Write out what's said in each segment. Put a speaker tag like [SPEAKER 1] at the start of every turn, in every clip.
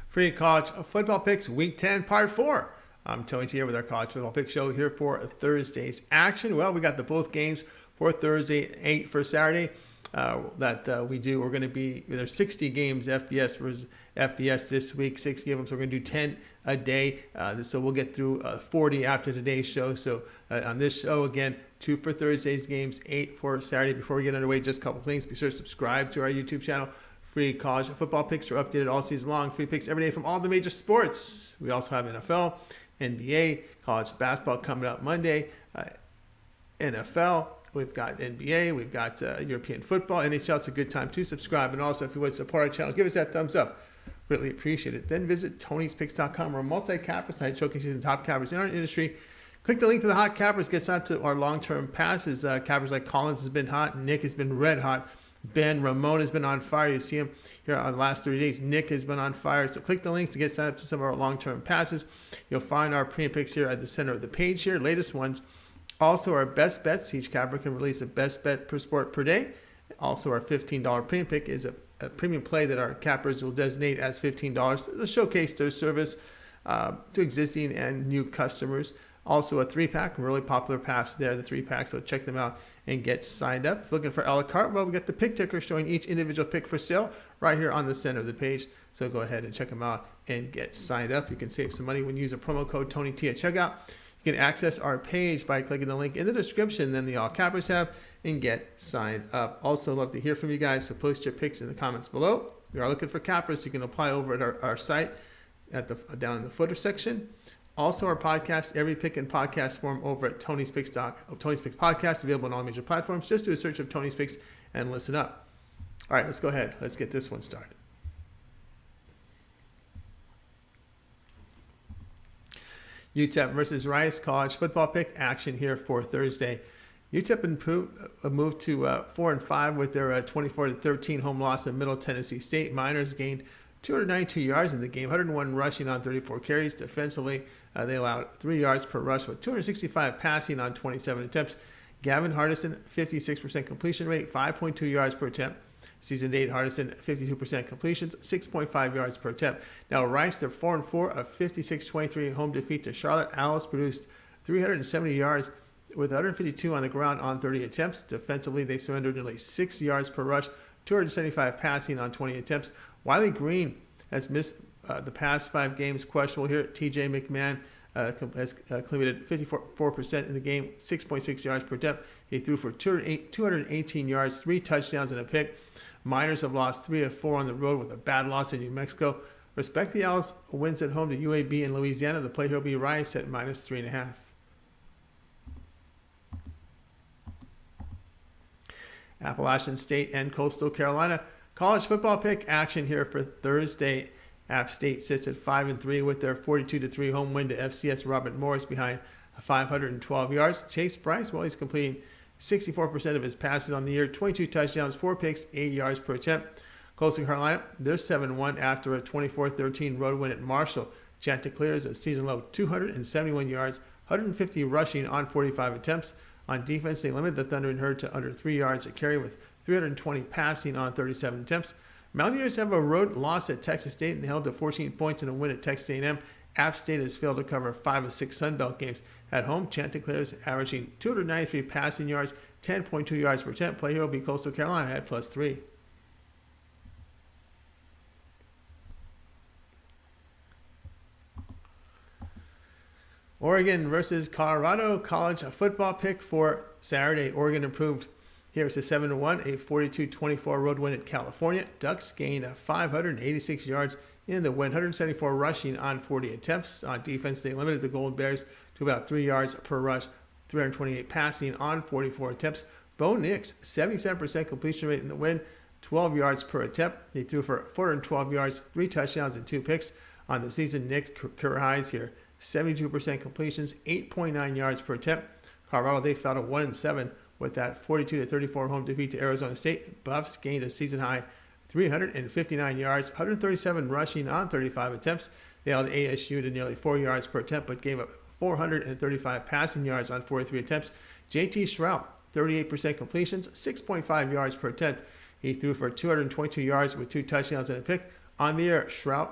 [SPEAKER 1] Free college football picks, week 10, part 4. I'm Tony T here with our college football pick show here for Thursday's action. Well, we got the both games for Thursday, 8 for Saturday that we do. We're going to be, there's 60 games FBS versus FBS this week, 60 of them, so we're going to do 10 a day. So we'll get through 40 after today's show. So on this show, again, 2 for Thursday's games, 8 for Saturday. Before we get underway, just a couple things. Be sure to subscribe to our YouTube channel. Free college football picks are updated all season long. Free picks every day from all the major sports. We also have NFL, NBA, college basketball coming up Monday, NFL. We've got NBA. We've got European football. NHL. It's a good time to subscribe. And also, if you would support our channel, give us that thumbs up. Really appreciate it. Then visit Tony'sPicks.com. We're a multi-capper site showcasing the top cappers in our industry. Click the link to the hot cappers. Gets out to our long-term passes. Cappers like Collins has been hot. Nick has been red hot. Ben Ramon has been on fire. You see him here on the last 3 days. Nick has been on fire. So click the links to get signed up to some of our long-term passes. You'll find our premium picks here at the center of the page here. Latest ones. Also our best bets. Each capper can release a best bet per sport per day. Also our $15 premium pick is a premium play that our cappers will designate as $15 to showcase their service to existing and new customers. Also a 3-pack, really popular pass there, the 3-pack, so check them out and get signed up. If you're looking for a la carte, well, we got the pick ticker showing each individual pick for sale right here on the center of the page. So go ahead and check them out and get signed up. You can save some money when you use a promo code TonyT at checkout. You can access our page by clicking the link in the description, then the All Cappers tab, and get signed up. Also love to hear from you guys, so post your picks in the comments below. We are looking for cappers. You can apply over at our site down in the footer section. Also, our podcast, every pick and podcast form over at Tony's Picks Podcast, available on all major platforms. Just do a search of Tony's Picks and listen up. All right, let's go ahead. Let's get this one started. UTEP versus Rice college football pick action here for Thursday. UTEP moved to 4-5 with their 24-13 home loss in Middle Tennessee State. Miners gained 292 yards in the game, 101 rushing on 34 carries. Defensively, they allowed 3 yards per rush with 265 passing on 27 attempts. Gavin Hardison, 56% completion rate, 5.2 yards per attempt. Season 8, Hardison, 52% completions, 6.5 yards per attempt. Now, Rice, they're 4-4, a 56-23 home defeat to Charlotte. Owls produced 370 yards with 152 on the ground on 30 attempts. Defensively, they surrendered nearly 6 yards per rush, 275 passing on 20 attempts. Wiley Green has missed the past 5 games, questionable here. TJ McMahon has completed 54% in the game, 6.6 yards per attempt. He threw for 218 yards, 3 touchdowns, and a pick. Miners have lost 3 of 4 on the road with a bad loss in New Mexico. Respect the Owls wins at home to UAB in Louisiana. The play here will be Rice at -3.5. Appalachian State and Coastal Carolina college football pick action here for Thursday. App State sits at 5-3 with their 42-3 home win to FCS Robert Morris behind 512 yards. Chase Bryce, well, he's completing 64% of his passes on the year, 22 touchdowns, 4 picks, 8 yards per attempt. Coastal Carolina, they're 7-1 after a 24-13 road win at Marshall. Chanticleer is a season-low 271 yards, 150 rushing on 45 attempts. On defense, they limited the Thunder and Herd to under 3 yards a carry with 320 passing on 37 attempts. Mountaineers have a road loss at Texas State and held to 14 points in a win at Texas A&M. App State has failed to cover 5 of 6 Sun Belt games. At home, Chanticleer is averaging 293 passing yards, 10.2 yards per attempt. Play here will be Coastal Carolina at +3. Oregon versus Colorado college football pick for Saturday. Oregon improved here to 7-1, a 42-24 road win at California. Ducks gained 586 yards in the win, 174 rushing on 40 attempts. On defense, they limited the Golden Bears to about 3 yards per rush, 328 passing on 44 attempts. Bo Nix, 77% completion rate in the win, 12 yards per attempt. He threw for 412 yards, 3 touchdowns, and 2 picks. On the season, Nick career highs here, 72% completions, 8.9 yards per attempt. Colorado, they fell to 1-7 with that 42-34 home defeat to Arizona State. Buffs gained a season high 359 yards, 137 rushing on 35 attempts. They held ASU to nearly 4 yards per attempt, but gave up 435 passing yards on 43 attempts. JT Shrout, 38% completions, 6.5 yards per attempt. He threw for 222 yards with 2 touchdowns and a pick. On the air, Shrout,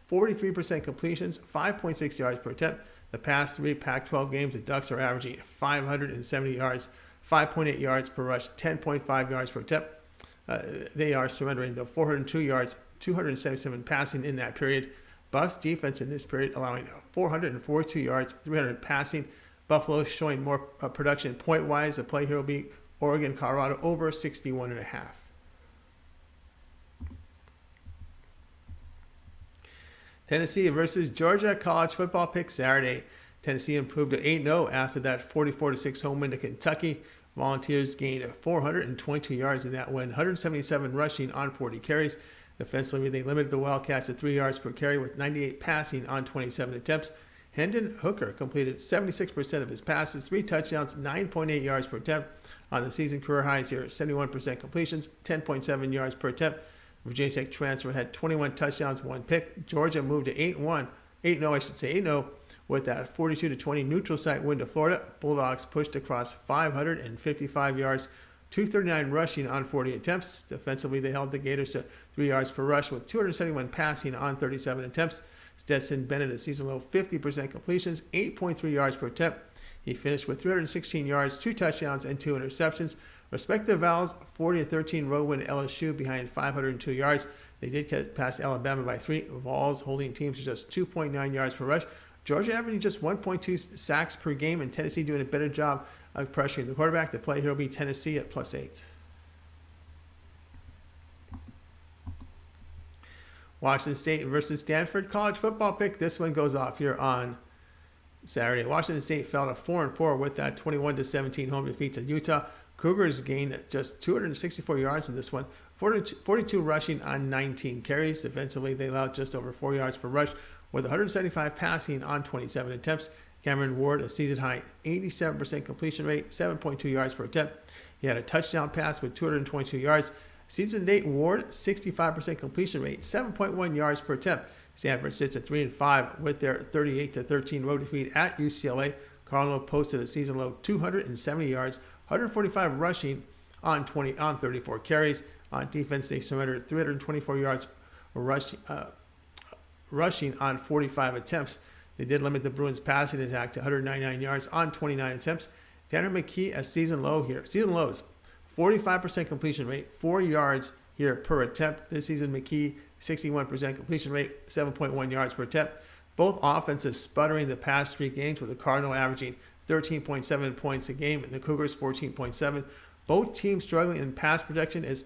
[SPEAKER 1] 43% completions, 5.6 yards per attempt. The past 3 Pac-12 games, the Ducks are averaging 570 yards, 5.8 yards per rush, 10.5 yards per attempt. They are surrendering the 402 yards, 277 passing in that period. Buffs defense in this period allowing 442 yards, 300 passing. Buffalo showing more production point-wise. The play here will be Oregon, Colorado over 61.5. Tennessee versus Georgia college football pick Saturday. Tennessee improved to 8-0 after that 44-6 home win to Kentucky. Volunteers gained 422 yards in that win, 177 rushing on 40 carries. Defensively, they limited the Wildcats to 3 yards per carry with 98 passing on 27 attempts. Hendon Hooker completed 76% of his passes, 3 touchdowns, 9.8 yards per attempt. On the season career highs here, 71% completions, 10.7 yards per attempt. Virginia Tech transfer had 21 touchdowns, 1 pick. Georgia moved to 8-0 with that 42-20 neutral site win to Florida. Bulldogs pushed across 555 yards, 239 rushing on 40 attempts. Defensively, they held the Gators to 3 yards per rush with 271 passing on 37 attempts. Stetson Bennett, a season low 50% completions, 8.3 yards per attempt. He finished with 316 yards, 2 touchdowns, and 2 interceptions. Respective Vols, 40-13 road win LSU behind 502 yards. They did get past Alabama by 3. Vols holding teams to just 2.9 yards per rush. Georgia averaging just 1.2 sacks per game, and Tennessee doing a better job of pressuring the quarterback. The play here will be Tennessee at +8. Washington State versus Stanford college football pick. This one goes off here on Saturday. Washington State fell to 4-4 with that 21-17 home defeat to Utah. Cougars gained just 264 yards in this one, 42 rushing on 19 carries. Defensively, they allowed just over 4 yards per rush with 175 passing on 27 attempts. Cameron Ward, a season-high 87% completion rate, 7.2 yards per attempt. He had a touchdown pass with 222 yards. Season-to-date Ward, 65% completion rate, 7.1 yards per attempt. Stanford sits at 3-5 with their 38-13 road defeat at UCLA. Cardinal posted a season-low 270 yards, 145 rushing on 34 carries. On defense, they surrendered 324 yards rushing on 45 attempts. They did limit the Bruins' passing attack to 199 yards on 29 attempts. Tanner McKee, a season low here. Season lows, 45% completion rate, 4 yards here per attempt. This season, McKee, 61% completion rate, 7.1 yards per attempt. Both offenses sputtering the past 3 games, with the Cardinal averaging 13.7 points a game and the Cougars 14.7. Both teams struggling in pass protection as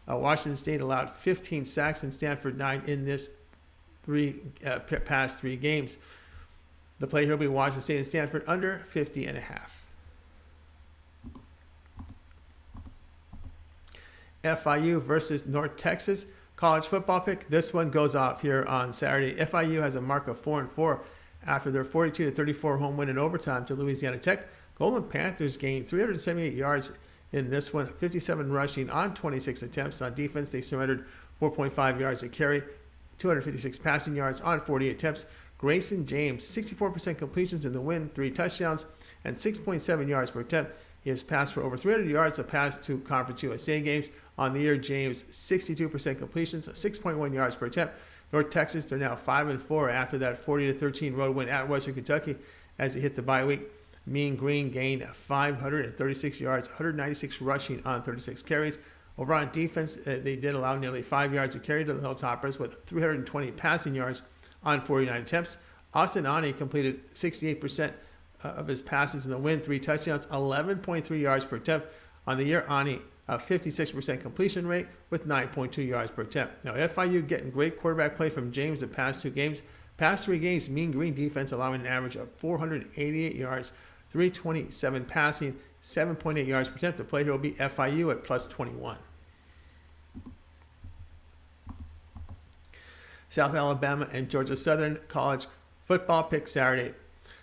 [SPEAKER 1] Washington State allowed 15 sacks and Stanford 9 in this past 3 games. The play here will be Washington State and Stanford under 50.5. FIU versus North Texas college football pick. This one goes off here on Saturday. FIU has a mark of 4-4 after their 42-34 home win in overtime to Louisiana Tech. Golden Panthers gained 378 yards in this one, 57 rushing on 26 attempts. On defense, they surrendered 4.5 yards a carry, 256 passing yards on 40 attempts. Grayson James, 64% completions in the win, 3 touchdowns, and 6.7 yards per attempt. He has passed for over 300 yards of pass to Conference USA games. On the year, James, 62% completions, 6.1 yards per attempt. North Texas, they're now 5-4 after that 40-13 road win at Western Kentucky as they hit the bye week. Mean Green gained 536 yards, 196 rushing on 36 carries. Over on defense, they did allow nearly 5 yards a carry to the Hilltoppers with 320 passing yards on 49 attempts. Austin Ani completed 68% of his passes in the win, 3 touchdowns, 11.3 yards per attempt. On the year, Ani, a 56% completion rate with 9.2 yards per attempt. Now, FIU getting great quarterback play from James the past 2 games. Past 3 games, Mean Green defense allowing an average of 488 yards, 327 passing, 7.8 yards per attempt. The play here will be FIU at +21. South Alabama and Georgia Southern college football pick Saturday.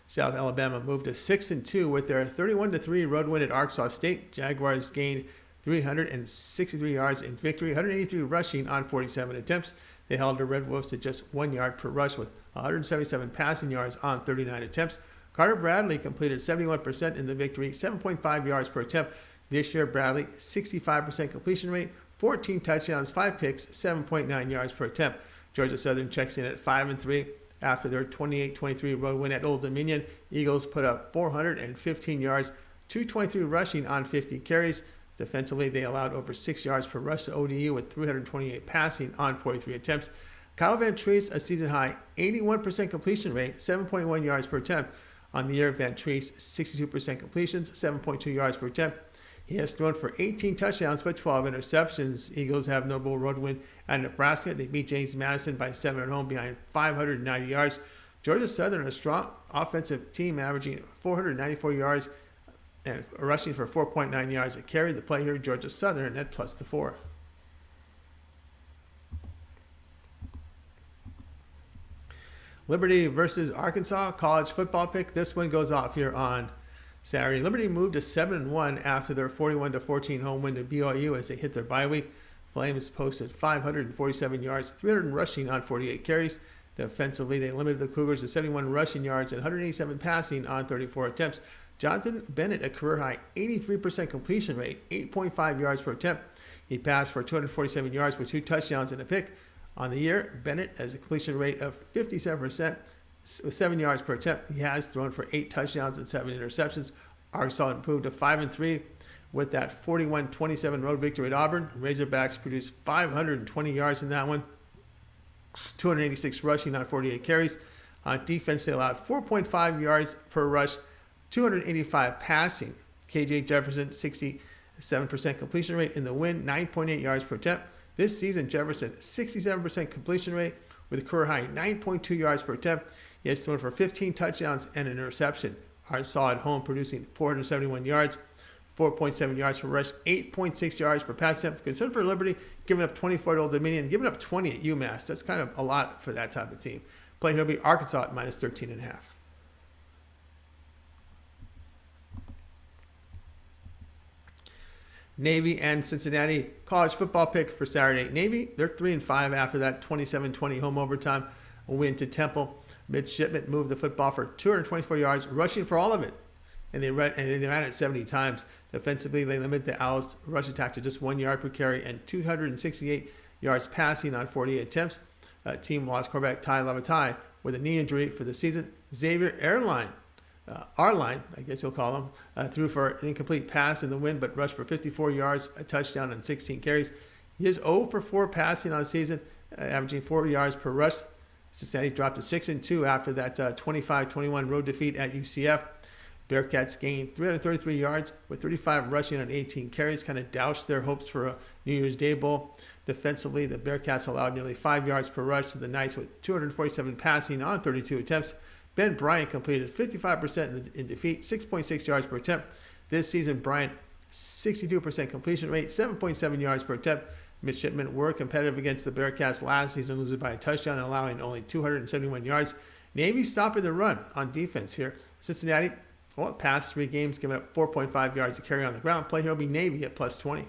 [SPEAKER 1] South Alabama moved to 6-2 with their 31-3 road win at Arkansas State. Jaguars gained 363 yards in victory, 183 rushing on 47 attempts. They held the Red Wolves to just 1 yard per rush with 177 passing yards on 39 attempts. Carter Bradley completed 71% in the victory, 7.5 yards per attempt. This year, Bradley, 65% completion rate, 14 touchdowns, 5 picks, 7.9 yards per attempt. Georgia Southern checks in at 5-3 after their 28-23 road win at Old Dominion. Eagles put up 415 yards, 223 rushing on 50 carries. Defensively, they allowed over 6 yards per rush to ODU with 328 passing on 43 attempts. Kyle Van Treese, a season-high 81% completion rate, 7.1 yards per attempt. On the year, Van Treese, 62% completions, 7.2 yards per attempt. He has thrown for 18 touchdowns but 12 interceptions. Eagles have notable road win at Nebraska. They beat James Madison by 7 at home behind 590 yards. Georgia Southern, a strong offensive team, averaging 494 yards and rushing for 4.9 yards a carry. The play here, Georgia Southern at +4. Liberty versus Arkansas, college football pick. This one goes off here on Saturday. Liberty moved to 7-1 after their 41-14 home win to BYU as they hit their bye week. Flames posted 547 yards, 300 rushing on 48 carries. Defensively, they limited the Cougars to 71 rushing yards and 187 passing on 34 attempts. Jonathan Bennett, a career-high 83% completion rate, 8.5 yards per attempt. He passed for 247 yards with 2 touchdowns and a pick. On the year, Bennett has a completion rate of 57% with 7 yards per attempt. He has thrown for 8 touchdowns and 7 interceptions. Arkansas improved to 5-3 with that 41-27 road victory at Auburn. Razorbacks produced 520 yards in that one, 286 rushing on 48 carries. On defense, they allowed 4.5 yards per rush, 285 passing. KJ Jefferson, 67% completion rate in the win, 9.8 yards per attempt. This season, Jefferson, 67% completion rate with a career high 9.2 yards per attempt. He has thrown for 15 touchdowns and an interception. Arkansas at home producing 471 yards, 4.7 yards per rush, 8.6 yards per pass attempt. Concern for Liberty, giving up 24 at Old Dominion, giving up 20 at UMass. That's kind of a lot for that type of team. Play here will be Arkansas at -13.5. Navy and Cincinnati, college football pick for Saturday. Navy, they're 3-5 after that 27-20 home overtime win to Temple. Midshipmen moved the football for 224 yards, rushing for all of it. And they ran it 70 times. Defensively, they limit the Owls' rush attack to just 1 yard per carry and 268 yards passing on 48 attempts. Team lost quarterback Ty Levitai with a knee injury for the season. Xavier Arline, I guess you'll call him, threw for an incomplete pass in the win, but rushed for 54 yards, a touchdown, and 16 carries. He is 0 for 4 passing on the season, averaging 4 yards per rush. Cincinnati dropped to 6-2 after that 25-21 road defeat at UCF. Bearcats gained 333 yards with 35 rushing on 18 carries, kind of doused their hopes for a New Year's Day Bowl. Defensively, the Bearcats allowed nearly 5 yards per rush to the Knights with 247 passing on 32 attempts. Ben Bryant completed 55% in defeat, 6.6 yards per attempt. This season, Bryant, 62% completion rate, 7.7 yards per attempt. Midshipmen were competitive against the Bearcats last season, losing by a touchdown and allowing only 271 yards. Navy stopping the run on defense here. Cincinnati, past 3 games, giving up 4.5 yards to carry on the ground. Play here will be Navy at +20.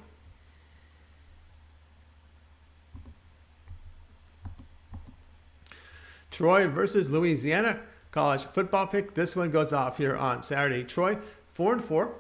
[SPEAKER 1] Troy versus Louisiana, college football pick. This one goes off here on Saturday. Troy, 4-4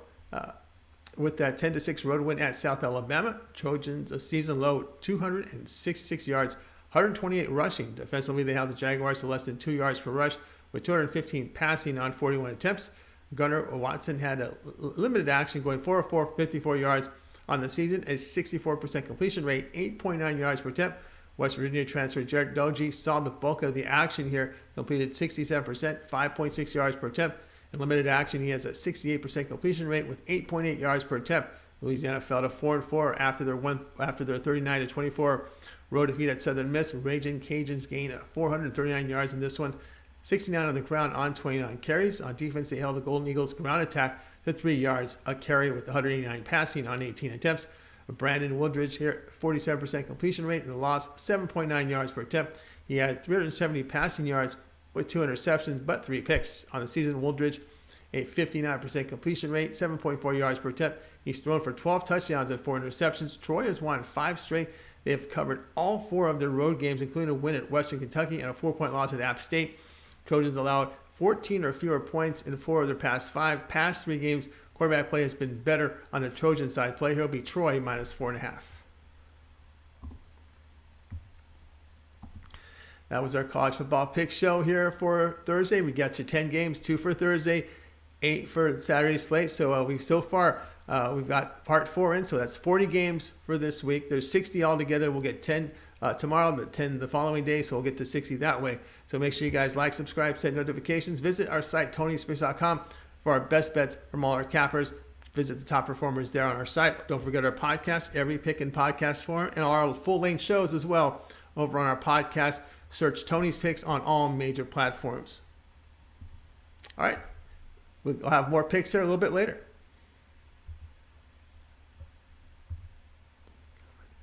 [SPEAKER 1] with that 10-6 road win at South Alabama. Trojans a season low, 266 yards, 128 rushing. Defensively, they held the Jaguars to less than 2 yards per rush with 215 passing on 41 attempts. Gunnar Watson had a limited action, going 4-4, 54 yards on the season, a 64% completion rate, 8.9 yards per attempt. West Virginia transfer Jarek Doege saw the bulk of the action here, completed 67%, 5.6 yards per attempt. In limited action, he has a 68% completion rate with 8.8 yards per attempt. Louisiana fell to 4-4 after their 39-24 road defeat at Southern Miss. Raging Cajuns gained 439 yards in this one, 69 on the ground on 29 carries. On defense, they held the Golden Eagles' ground attack to 3 yards a carry with 189 passing on 18 attempts. Brandon Woodridge here, 47% completion rate in the loss, 7.9 yards per attempt. He had 370 passing yards with 2 interceptions, but 3 picks. On the season, Woodridge, a 59% completion rate, 7.4 yards per attempt. He's thrown for 12 touchdowns and 4 interceptions. Troy has won 5 straight. They have covered all 4 of their road games, including a win at Western Kentucky and a 4-point loss at App State. Trojans allowed 14 or fewer points in 4 of their past 5. Past 3 games, quarterback play has been better on the Trojan side. Play here will be Troy -4.5. That was our college football pick show here for Thursday. We got you 10 games, 2 for Thursday, 8 for Saturday slate. So we've got part 4 in, so that's 40 games for this week. There's 60 altogether. We'll get 10 tomorrow, but 10 the following day, so we'll get to 60 that way. So make sure you guys like, subscribe, set notifications. Visit our site, TonySpears.com, for our best bets from all our cappers. Visit the top performers there on our site. Don't forget our podcast, every pick in podcast form, and our full-length shows as well over on our podcast. Search Tony's Picks on all major platforms. All right, we'll have more picks here a little bit later.